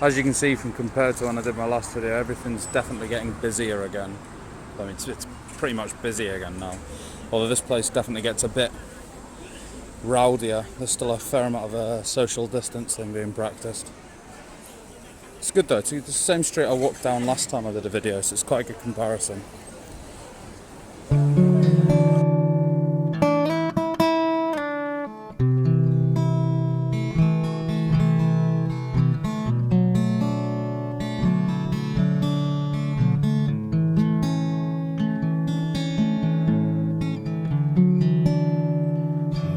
As you can see from compared to when I did my last video, everything's definitely getting busier again. I mean, it's pretty much busy again now. Although this place definitely gets a bit rowdier. There's still a fair amount of social distancing being practiced. It's good though, it's the same street I walked down last time I did a video, so it's quite a good comparison.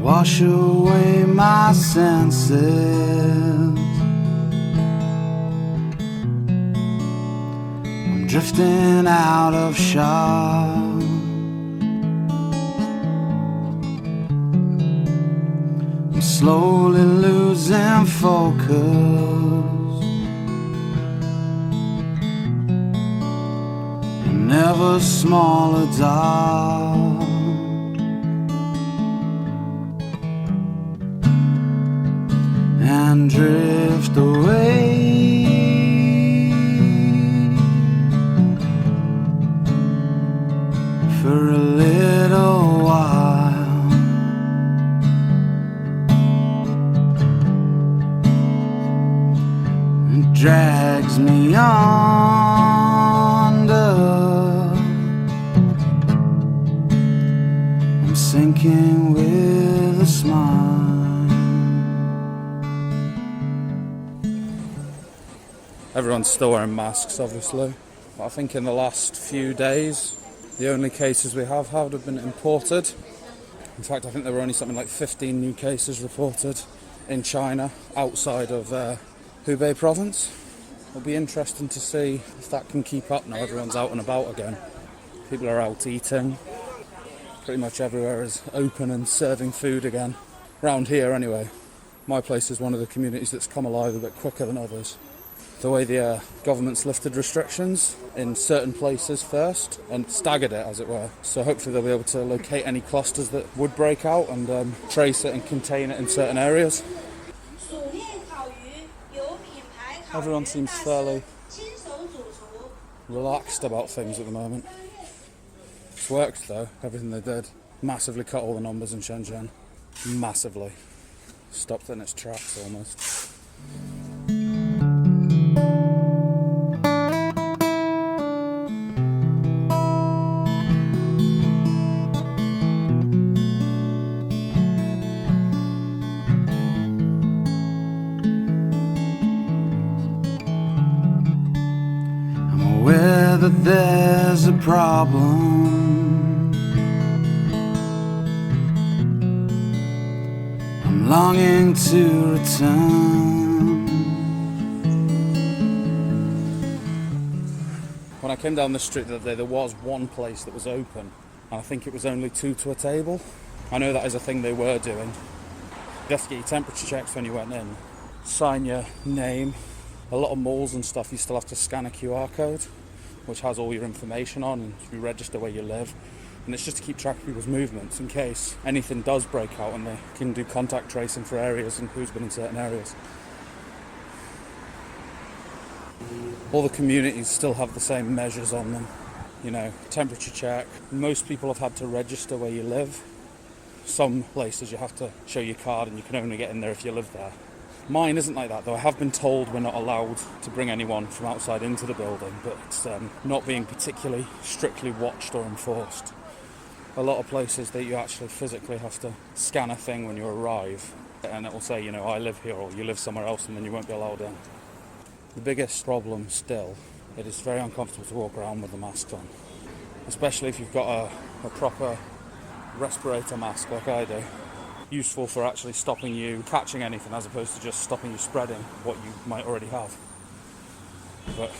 Wash away my senses. I'm drifting out of shot. I'm slowly losing focus. An ever smaller dot. And drift away for a little while. It drags me under. I'm sinking with a smile. Everyone's still wearing masks, obviously. But I think in the last few days, the only cases we have been imported. In fact, I think there were only something like 15 new cases reported in China, outside of Hubei province. It'll be interesting to see if that can keep up now everyone's out and about again. People are out eating. Pretty much everywhere is open and serving food again. Around here anyway. My place is one of the communities that's come alive a bit quicker than others. The way the government's lifted restrictions in certain places first and staggered it, as it were. So hopefully they'll be able to locate any clusters that would break out and trace it and contain it in certain areas. Everyone seems fairly relaxed about things at the moment. It's worked though, everything they did. Massively cut all the numbers in Shenzhen. Massively. Stopped in its tracks almost. Aware that there's a problem. I'm longing to return. When I came down the street the other day, there was one place that was open, and I think it was only 2 to a table. I know that is a thing they were doing. You have to get your temperature checks when you went in, sign your name. A lot of malls and stuff, you still have to scan a QR code, which has all your information on, and you register where you live. And it's just to keep track of people's movements in case anything does break out, and they can do contact tracing for areas and who's been in certain areas. All the communities still have the same measures on them. You know, temperature check. Most people have had to register where you live. Some places you have to show your card and you can only get in there if you live there. Mine isn't like that, though. I have been told we're not allowed to bring anyone from outside into the building, but it's not being particularly strictly watched or enforced. A lot of places that you actually physically have to scan a thing when you arrive, and it will say, you know, I live here, or you live somewhere else, and then you won't be allowed in. The biggest problem still, it is very uncomfortable to walk around with the mask on, especially if you've got a proper respirator mask like I do. Useful for actually stopping you catching anything as opposed to just stopping you spreading what you might already have. But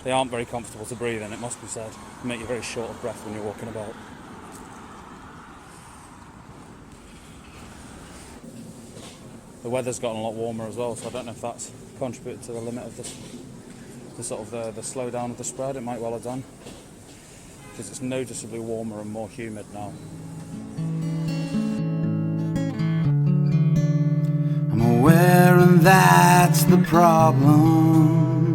they aren't very comfortable to breathe in, it must be said. They make you very short of breath when you're walking about. The weather's gotten a lot warmer as well, so I don't know if that's contributed to the limit of the slowdown of the spread. It might well have done, because it's noticeably warmer and more humid now. I'm aware, and that's the problem.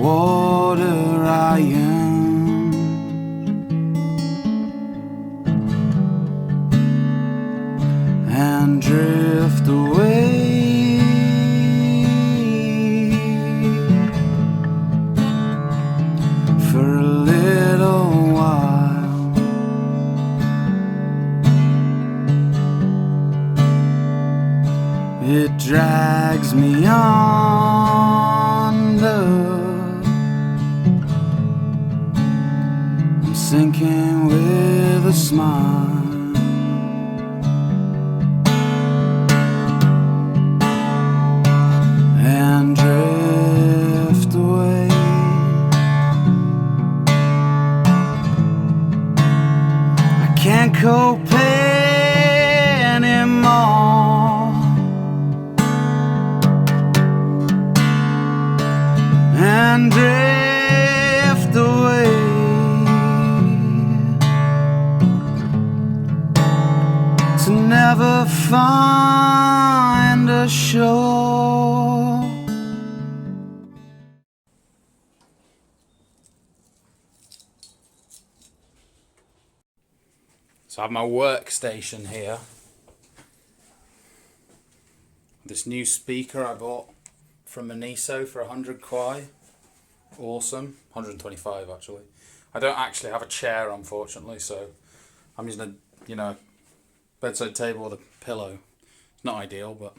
water I am, and drift away for a little while. It drags me under, I'm sinking with a smile, and drift away. I can't cope anymore, and drift away to never find a shore. So I have my workstation here. This new speaker I bought from Miniso for 100 kwai. Awesome. 125 actually. I don't actually have a chair, unfortunately, so I'm using a bedside table with a pillow. It's not ideal, but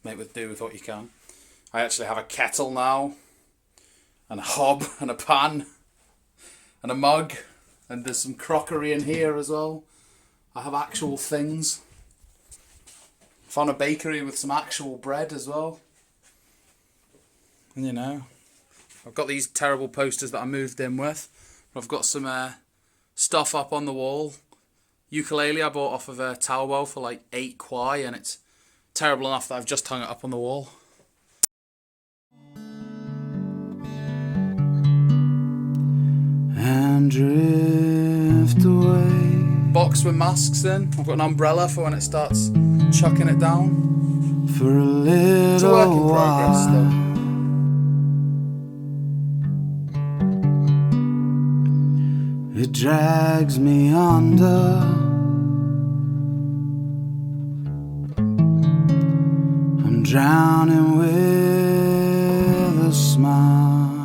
make do with what you can. I actually have a kettle now, and a hob, and a pan, and a mug, and there's some crockery in here as well. I have actual things. Found a bakery with some actual bread as well. And I've got these terrible posters that I moved in with. I've got some stuff up on the wall. Ukulele I bought off of Taobao for like 8 kwai, and it's terrible enough that I've just hung it up on the wall. And drift away. Box with masks in. I've got an umbrella for when it starts chucking it down. For a little It's a work in progress while. It drags me under, I'm drowning with a smile.